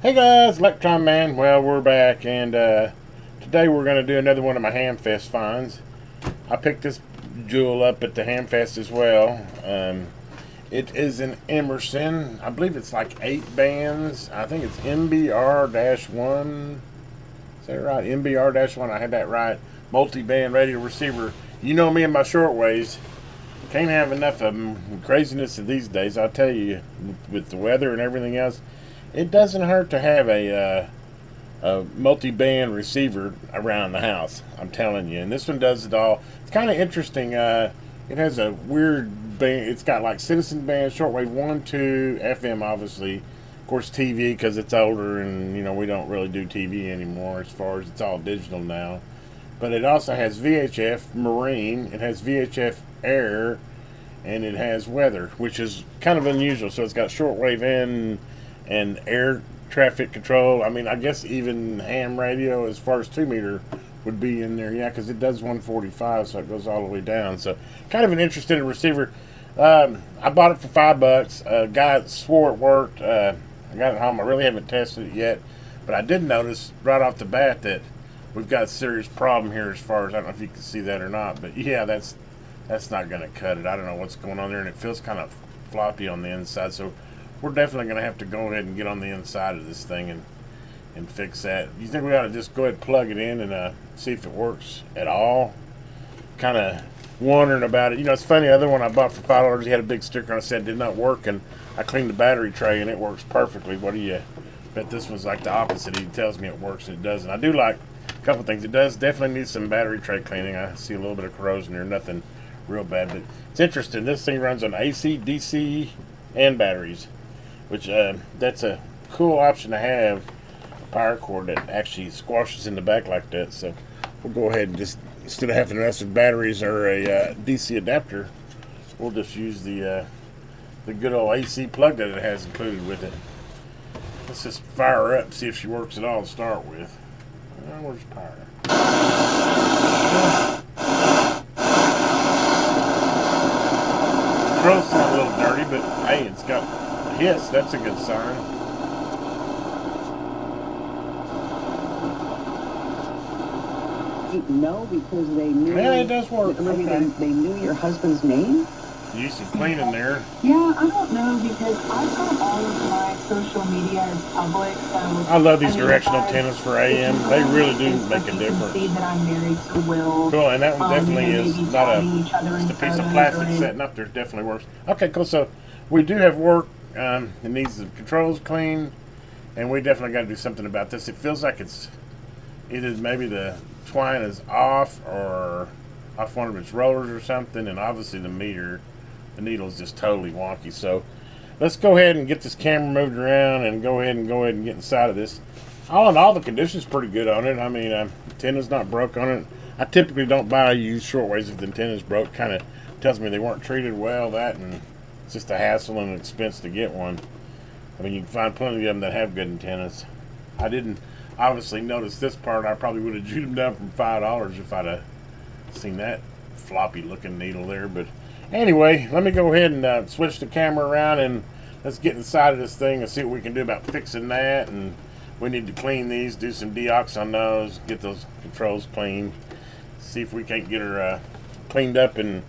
Hey guys, Electron Man. Well, we're back, and today we're going to do another one of my Hamfest finds. I picked this jewel up at the Hamfest as well. It is an Emerson. I believe it's like 8 bands. I think it's MBR-1. Is that right? MBR-1. I had that right. Multiband radio receiver. You know me and my shortwaves. Can't have enough of them. Craziness of these days, I'll tell you, with the weather and everything else. It doesn't hurt to have a multi-band receiver around the house, I'm telling you. And this one does it all. It's kind of interesting. It has a weird band. It's got like citizen band, shortwave 1, 2, FM obviously. Of course TV because it's older and, you know, we don't really do TV anymore as far as it's all digital now. But it also has VHF Marine. It has VHF Air. And it has weather, which is kind of unusual. So it's got shortwave and air traffic control. I mean, I guess even ham radio as far as 2 meter would be in there. Yeah, because it does 145, so it goes all the way down. So kind of an interesting receiver. I bought it for $5. A guy swore it worked. I got it home. I really haven't tested it yet, but I did notice right off the bat that we've got a serious problem here as far as, I don't know if you can see that or not, but yeah, that's not going to cut it. I don't know what's going on there, and it feels kind of floppy on the inside, so we're definitely going to have to go ahead and get on the inside of this thing and fix that. You think we ought to just go ahead and plug it in and see if it works at all? Kind of wondering about it. You know, it's funny, the other one I bought for $5, he had a big sticker on it said did not work, and I cleaned the battery tray and it works perfectly. What do you bet? This one's like the opposite. He tells me it works and it doesn't. I do like a couple things. It does definitely need some battery tray cleaning. I see a little bit of corrosion here, nothing real bad, but it's interesting. This thing runs on AC, DC, and batteries, which that's a cool option to have, a power cord that actually squashes in the back like that. So we'll go ahead and just, instead of having to mess with batteries or a DC adapter, we'll just use the good old AC plug that it has included with it. Let's just fire her up, see if she works at all to start with. Where's power? Controls sound a little dirty, but hey, it's got a hiss. That's a good sign. No, because they knew. Yeah, it does work. Maybe okay. they knew your husband's name. Use some cleaning there. Yeah, I don't know because I've got all of my social media as public. So I love these directional antennas for AM. They really do make a difference. See that I'm married to Will. Cool, and that one definitely is not just a piece of plastic setting setting up there. It definitely works. Okay, cool. So we do have work. It needs the controls cleaned, and we definitely got to do something about this. It feels like it's either maybe the twine is off or off one of its rollers or something, and obviously the needle is just totally wonky. So let's go ahead and get this camera moved around and go ahead and get inside of this. All in all, the condition's pretty good on it. I mean, antenna's not broke on it. I typically don't buy used shortwaves if the antenna's broke. Kind of tells me they weren't treated well. That, and it's just a hassle and an expense to get one. I mean, you can find plenty of them that have good antennas. I didn't obviously notice this part. I probably would have jewed them down from $5 if I'd have seen that floppy looking needle there. But anyway, let me go ahead and switch the camera around and let's get inside of this thing and see what we can do about fixing that. And we need to clean these, do some deox on those, get those controls cleaned, see if we can't get her cleaned up in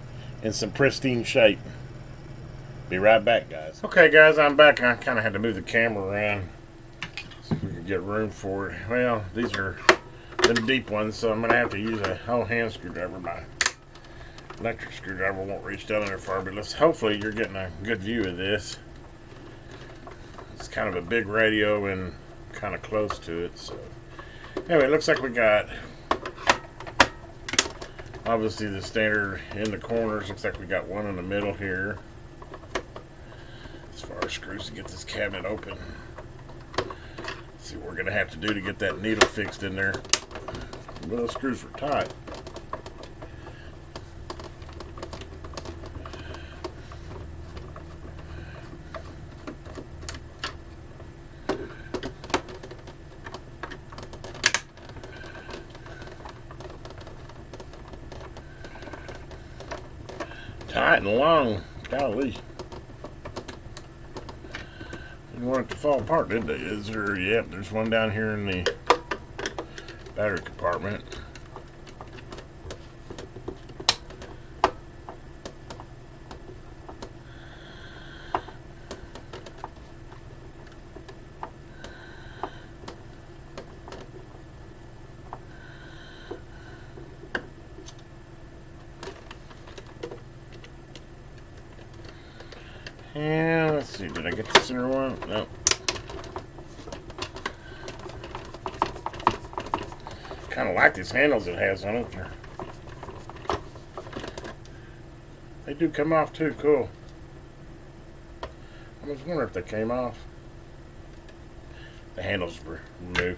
some pristine shape. Be right back, guys. Okay, guys, I'm back. I kind of had to move the camera around so we could get room for it. Well, these are the deep ones, so I'm going to have to use a whole hand screwdriver. My electric screwdriver won't reach down there far, but hopefully you're getting a good view of this. It's kind of a big radio and kind of close to it. So anyway, it looks like we got obviously the standard in the corners. Looks like we got one in the middle here. As far as screws to get this cabinet open. Let's see what we're going to have to do to get that needle fixed in there. Well, those screws were tight. Tight and long, golly. want it to fall apart, didn't they? Is there? Yep, there's one down here in the battery compartment. And let's see, did I get the center one? Nope. Kind of like these handles it has on it. They do come off too, cool. I was wondering if they came off. The handles were removed.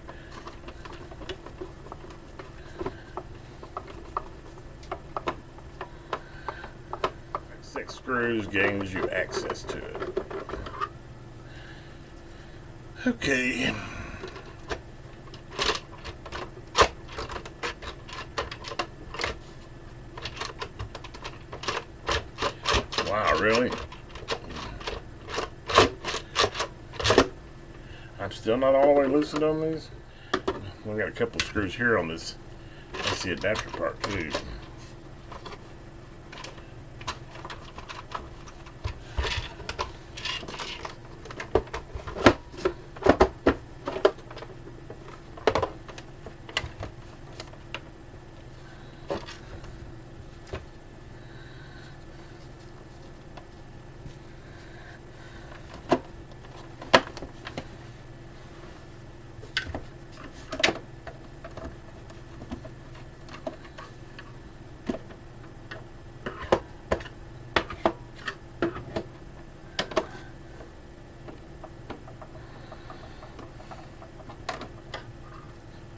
Six screws gives you access to it. Okay. Wow, really? I'm still not all the way loosened on these. We got a couple screws here on this AC adapter part too.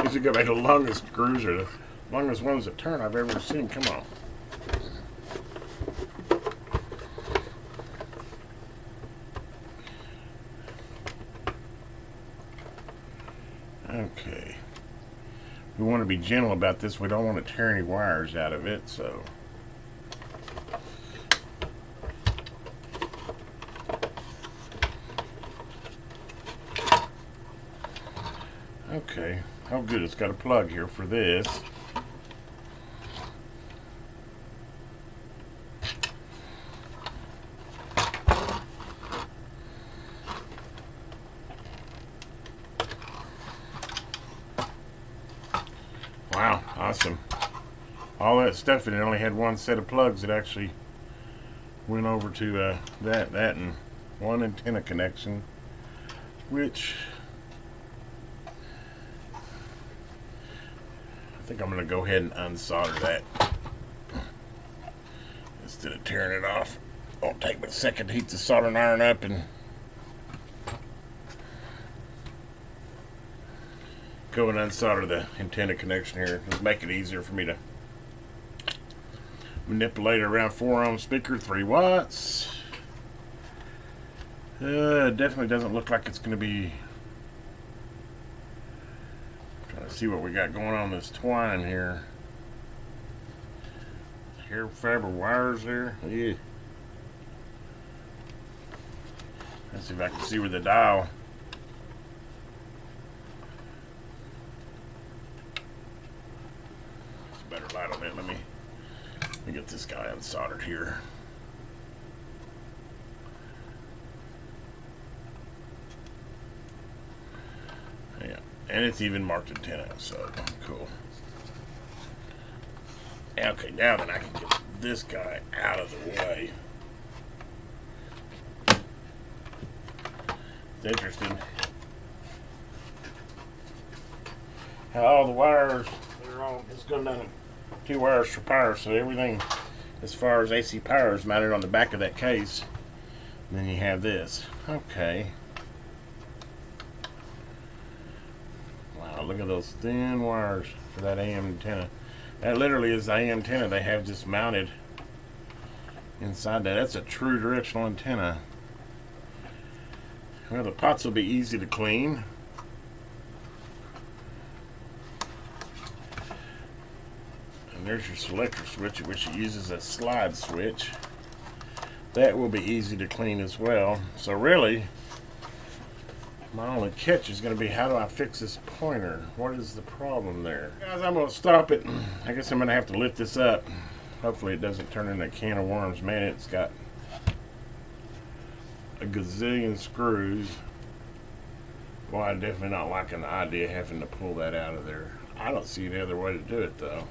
These are gonna be the longest screws or the longest ones that turn I've ever seen. Come on. Okay. We want to be gentle about this. We don't want to tear any wires out of it, so. Okay. Oh good, it's got a plug here for this. Wow, awesome. All that stuff, and it only had one set of plugs that actually went over to that and one antenna connection, which I think I'm going to go ahead and unsolder that instead of tearing it off. It'll take me a second to heat the soldering iron up and go and unsolder the antenna connection here. Just make it easier for me to manipulate around 4-ohm speaker, 3 watts. Definitely doesn't look like it's going to be. Trying to see what we got going on this twine here. Hair fiber wires there. Yeah. Let's see if I can see where the dial. It's a better light on it. Let me get this guy unsoldered here. Yeah, and it's even marked antenna, so cool. Okay, now then I can get this guy out of the way. It's interesting how all the wires, they're all, it's going down 2 wires for power, so everything as far as AC power is mounted on the back of that case. And then you have this. Okay. Wow, look at those thin wires for that AM antenna. That literally is the AM antenna they have just mounted inside that. That's a true directional antenna. Well, the pots will be easy to clean. And there's your selector switch, which uses a slide switch. That will be easy to clean as well. So really, My only catch is going to be, how do I fix this pointer? What is the problem there? Guys, I'm going to stop it. I guess I'm going to have to lift this up. Hopefully it doesn't turn into a can of worms. Man, it's got a gazillion screws. Well, I'm definitely not liking the idea of having to pull that out of there. I don't see any other way to do it, though.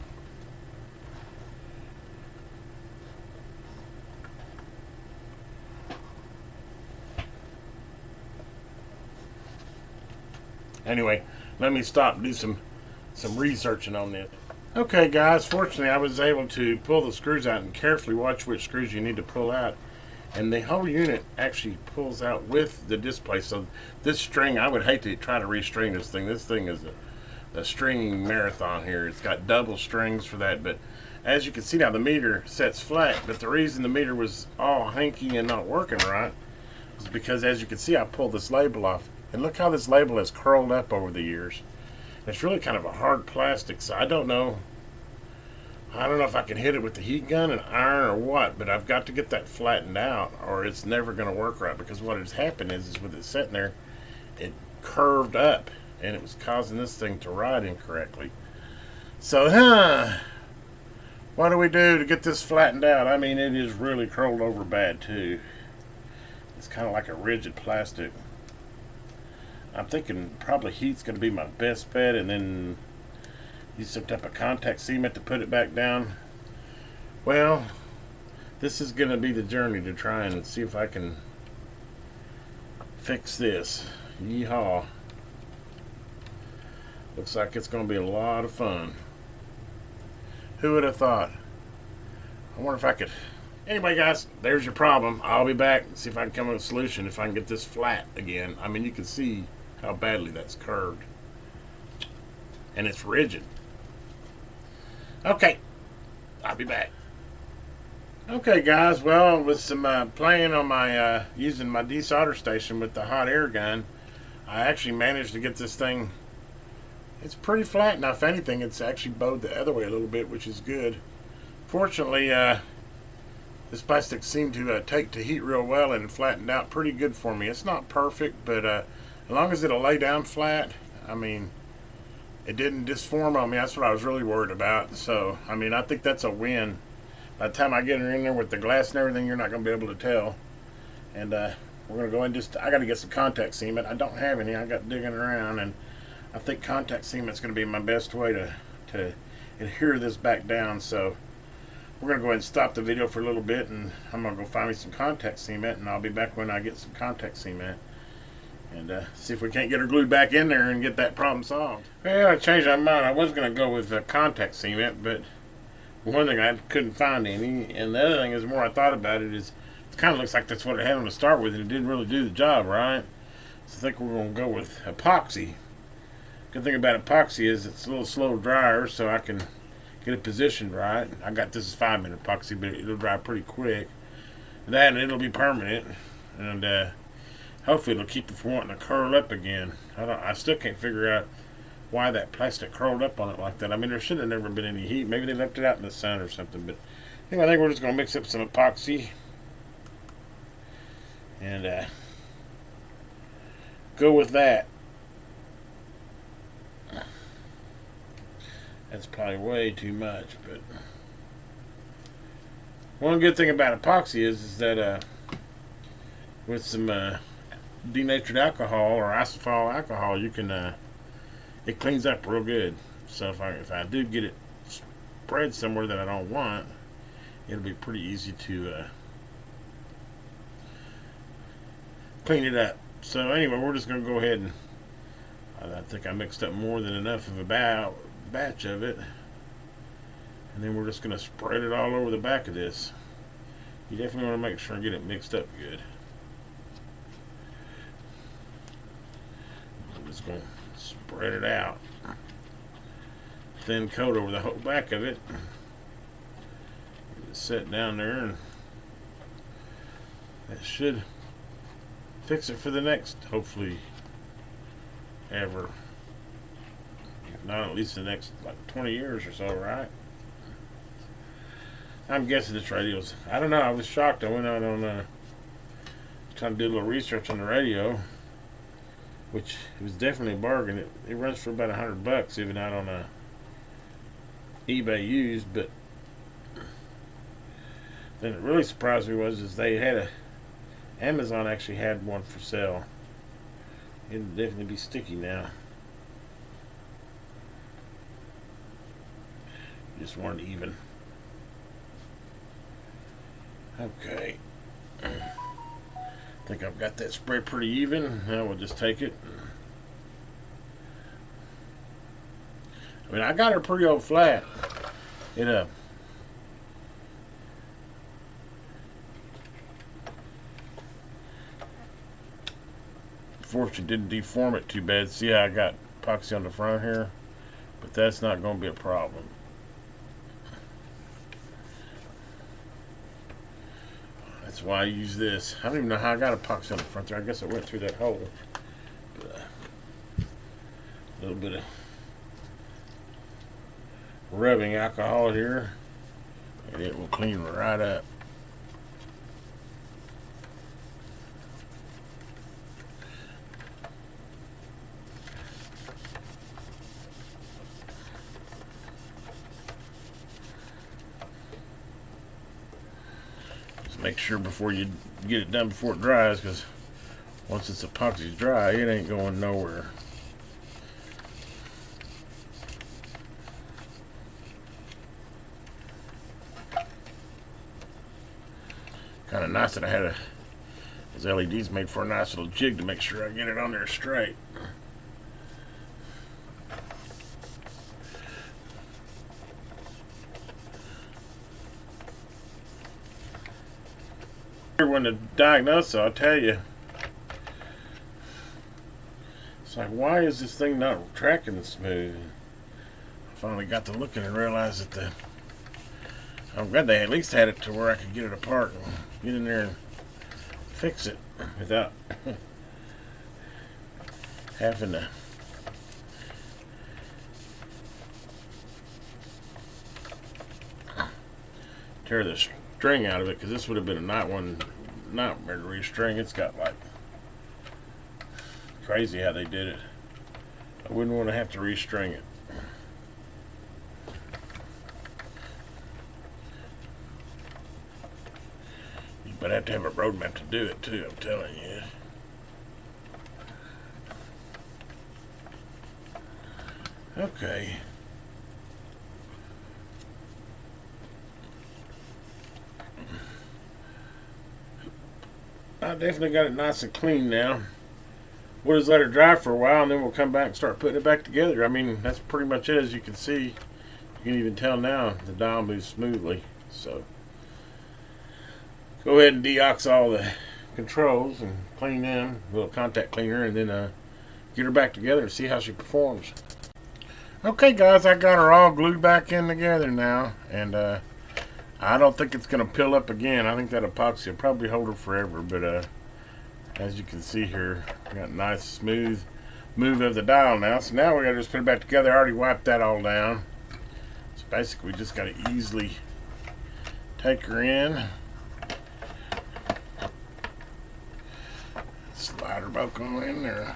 Anyway, let me stop and do some researching on this. Okay, guys, fortunately I was able to pull the screws out and carefully watch which screws you need to pull out. And the whole unit actually pulls out with the display. So this string, I would hate to try to restring this thing. This thing is a stringing marathon here. It's got double strings for that. But as you can see now, the meter sets flat. But the reason the meter was all hanky and not working right is because, as you can see, I pulled this label off. And look how this label has curled up over the years. It's really kind of a hard plastic, so I don't know if I can hit it with the heat gun and iron or what, but I've got to get that flattened out or it's never going to work right, because what has happened is with it sitting there, it curved up and it was causing this thing to ride incorrectly. So, what do we do to get this flattened out? I mean, it is really curled over bad too. It's kind of like a rigid plastic. I'm thinking probably heat's going to be my best bet, and then use some type of contact cement to put it back down. Well, this is going to be the journey to try and see if I can fix this. Yeehaw. Looks like it's going to be a lot of fun. Who would have thought? I wonder if I could. Anyway, guys, there's your problem. I'll be back and see if I can come up with a solution, if I can get this flat again. I mean, you can see how badly that's curved. And it's rigid. Okay, I'll be back. Okay, guys, well, with some playing on my, using my desolder station with the hot air gun, I actually managed to get this thing, it's pretty flat. Now, if anything, it's actually bowed the other way a little bit, which is good. Fortunately, this plastic seemed to take to heat real well and flattened out pretty good for me. It's not perfect, but as long as it'll lay down flat, I mean, it didn't disform on me. That's what I was really worried about. So, I mean, I think that's a win. By the time I get her in there with the glass and everything, you're not going to be able to tell. And we're going to go and I got to get some contact cement. I don't have any. I got digging around, and I think contact cement's going to be my best way to adhere this back down. So we're going to go ahead and stop the video for a little bit, and I'm going to go find me some contact cement, and I'll be back when I get some contact cement. And see if we can't get her glued back in there and get that problem solved. Well, I changed my mind. I was going to go with contact cement, but one thing, I couldn't find any. And the other thing is, the more I thought about it, is it kind of looks like that's what it had on to start with, and it didn't really do the job, right? So I think we're going to go with epoxy. Good thing about epoxy is it's a little slow dryer, so I can get it positioned right. I got this is 5-minute epoxy, but it'll dry pretty quick. That, and it'll be permanent. And hopefully it'll keep it from wanting to curl up again. I still can't figure out why that plastic curled up on it like that. I mean, there should have never been any heat. Maybe they left it out in the sun or something. But anyway, I think we're just going to mix up some epoxy and go with that. That's probably way too much, but one good thing about epoxy is that with some denatured alcohol or isophenol alcohol, you can it cleans up real good. So if I do get it spread somewhere that I don't want, it'll be pretty easy to clean it up. So anyway, we're just going to go ahead and I think I mixed up more than enough of a batch of it, and then we're just going to spread it all over the back of this. You definitely want to make sure and get it mixed up good. I'm just going to spread it out, thin coat over the whole back of it. Set down there, and that should fix it for the next, hopefully, ever. If not, at least the next like 20 years or so, right? I'm guessing this radio's, I don't know, I was shocked. I went out on trying to do a little research on the radio, which was definitely a bargain. It runs for about $100, even out on a eBay used. But then it really surprised me was they had Amazon actually had one for sale. It'll definitely be sticky now. Just weren't even. Okay. I think I've got that spread pretty even. Now we'll just take it. I mean, I got her pretty old flat. It fortunately didn't deform it too bad. See how I got epoxy on the front here? But that's not going to be a problem. That's why I use this. I don't even know how I got epoxy on the front there. I guess I went through that hole. But, a little bit of rubbing alcohol here, and it will clean right up. Make sure before you get it done before it dries, because once it's epoxy dry, it ain't going nowhere. Kind of nice that I had those LEDs made for a nice little jig to make sure I get it on there straight. When to diagnose it, I'll tell you. It's like, why is this thing not tracking smooth? I finally got to looking and realized that I'm glad they at least had it to where I could get it apart and get in there and fix it without having to tear the string out of it, because this would have been a nightmare to restring. It's got like crazy how they did it. I wouldn't want to have to restring it. But I have to have a roadmap to do it too, I'm telling you. Okay. I definitely got it nice and clean now. We'll just let it dry for a while, and then we'll come back and start putting it back together. I mean, that's pretty much it. As you can see, you can even tell now the dial moves smoothly. So go ahead and deox all the controls and clean them, a little contact cleaner, and then get her back together and see how she performs. Okay guys, I got her all glued back in together now, and I don't think it's going to pill up again. I think that epoxy will probably hold her forever, but as you can see here, got a nice smooth move of the dial now. So now we got to just put it back together. I already wiped that all down. So basically we just got to easily take her in, slide her back on in there.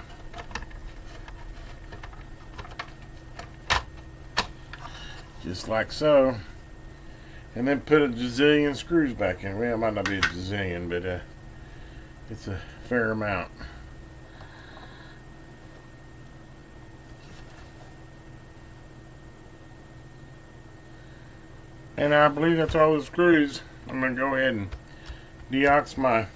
Just like so. And then put a gazillion screws back in. Well, it might not be a gazillion, but it's a fair amount. And I believe that's all the screws. I'm going to go ahead and deox my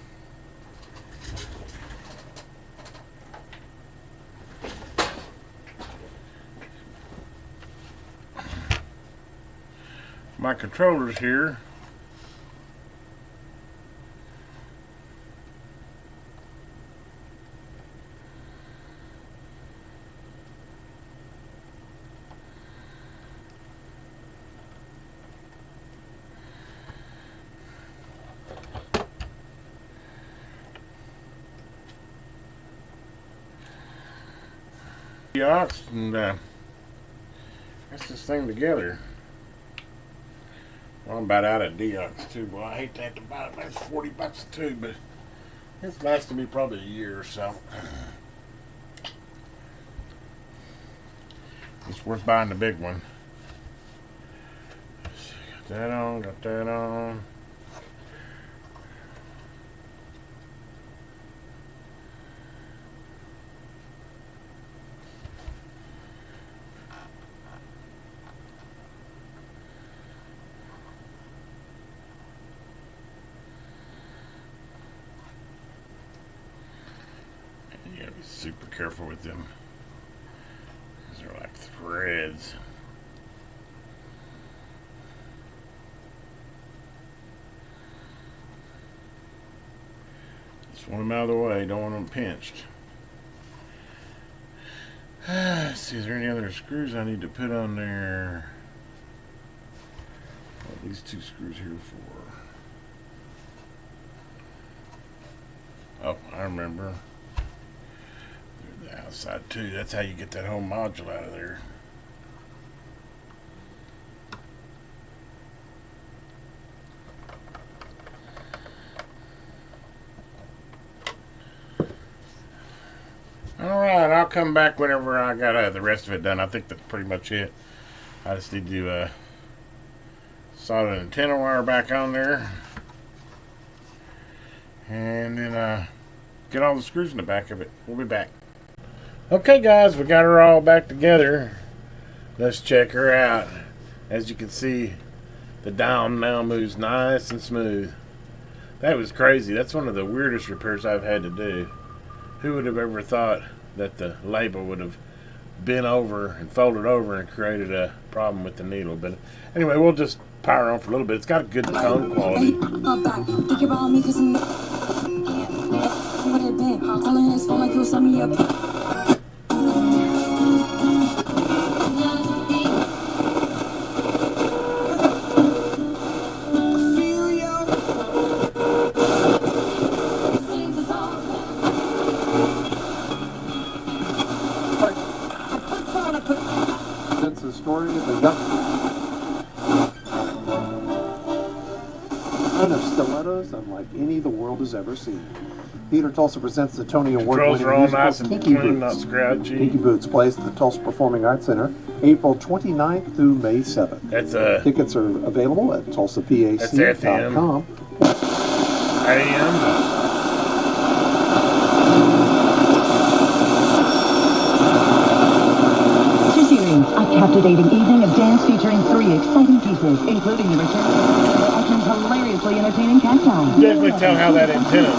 controllers here. Deox and get this thing together. Well, I'm about out of deox too. Well, I hate to have to buy it. That's $40 a tube, but it's lasted me probably a year or so. It's worth buying the big one. Got that on, got that on. You gotta be super careful with them. These are like threads. Just want them out of the way, don't want them pinched. Let's see, is there any other screws I need to put on there? What are these two screws here for? Oh, I remember. They're the outside too. That's how you get that whole module out of there. Alright, I'll come back whenever I got the rest of it done. I think that's pretty much it. I just need to solder an antenna wire back on there. And then get all the screws in the back of it. We'll be back. Okay guys, we got her all back together. Let's check her out. As you can see, the dial now moves nice and smooth. That was crazy. That's one of the weirdest repairs I've had to do. Who would have ever thought that the label would have bent over and folded over and created a problem with the needle? But anyway, we'll just power on for a little bit. It's got a good tone quality. Think about me because what it been? Calling his phone like he'll send me a. That's the story of the duck. Of stilettos unlike any the world has ever seen. Theater Tulsa presents the Tony Award-winning musical nice and Kinky clean, not Boots. scratchy. Kinky Boots plays at the Tulsa Performing Arts Center April 29th through May 7th. That's Tickets are available at tulsapac.com. AM. A captivating evening of dance featuring 3 exciting pieces, including the return of Ashman's hilariously entertaining cacti. Definitely tell how that antenna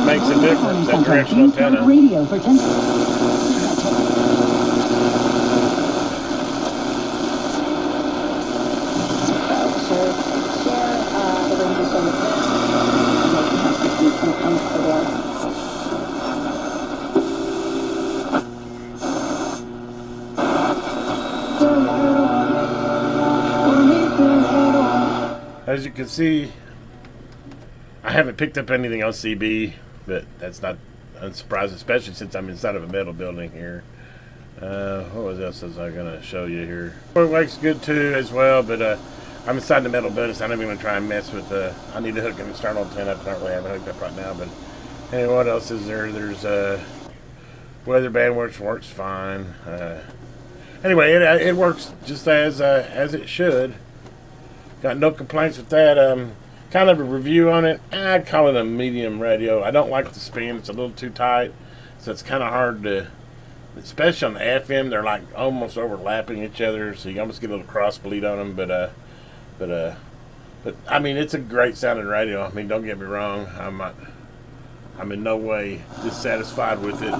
makes a difference, that directional antenna. Radio for 10. As you can see, I haven't picked up anything on CB, but that's not unsurprising, especially since I'm inside of a metal building here. What else was I going to show you here? It works good too as well, but I'm inside the metal building, so I'm not even going to try and mess with I need to hook an external antenna up. I don't really have it hooked up right now, but anyway, what else is there? There's weather band works fine. Anyway, it works just as it should. Got no complaints with that. Kind of a review on it. I'd call it a medium radio. I don't like the spin. It's a little too tight, so it's kind of hard to, especially on the FM. They're like almost overlapping each other, so you almost get a little cross bleed on them. But I mean, it's a great sounding radio. I mean, don't get me wrong. I'm in no way dissatisfied with it.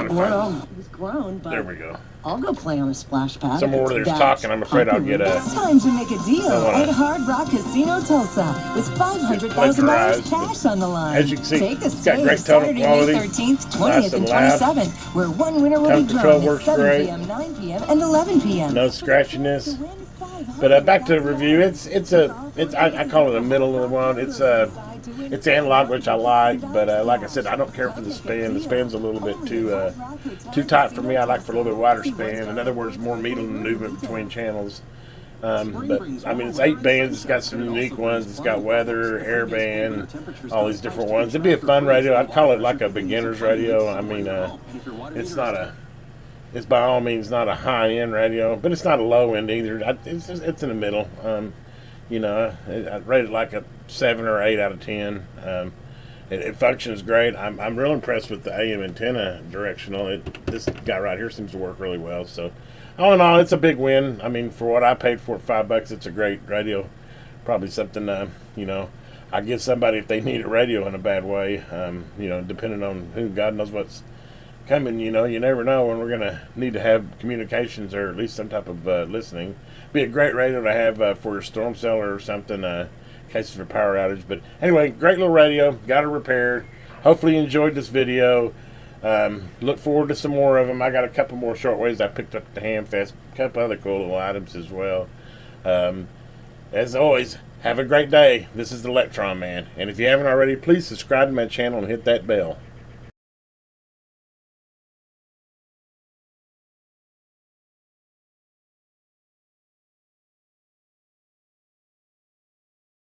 Well, he's grown, but there we go. I'll go play on a splash pad. Somewhere where there's talking, I'm afraid I'll get a... It's time to make a deal at Hard Rock Casino Tulsa with $500,000 cash on the line. As you can see, Take a it's got swing great tonal Saturday, quality. May 13th, 20th, Nice and and loud. 27th, where one winner will Tone be control drawn works at 7 great. p.m., 9 p.m., and 11 p.m. No scratchiness. But back to the review. I call it a middle of the one. It's analog, which I like, but like I said, I don't care for the span. The span's a little bit too tight for me. I like for a little bit wider span. In other words, more needle movement between channels. But I mean, it's 8 bands. It's got some unique ones. It's got weather, air band, all these different ones. It'd be a fun radio. I'd call it like a beginner's radio. I mean, it's not a It's by all means not a high-end radio, but it's not a low-end either. It's in the middle. You know, I rate it like a 7 or 8 out of 10. It functions great. I'm real impressed with the AM antenna directional. This guy right here seems to work really well. So, all in all, it's a big win. I mean, for what I paid for it, $5, it's a great radio. Probably something, you know, I give somebody if they need a radio in a bad way. You know, depending on who, God knows what's coming. You know, you never know when we're going to need to have communications or at least some type of listening. Be a great radio to have for your storm cellar or something, in case of a power outage. But anyway, great little radio. Got it repaired. Hopefully you enjoyed this video. Look forward to some more of them. I got a couple more shortwaves I picked up at the Hamfest. A couple other cool little items as well. As always, have a great day. This is the Electron Man. And if you haven't already, please subscribe to my channel and hit that bell.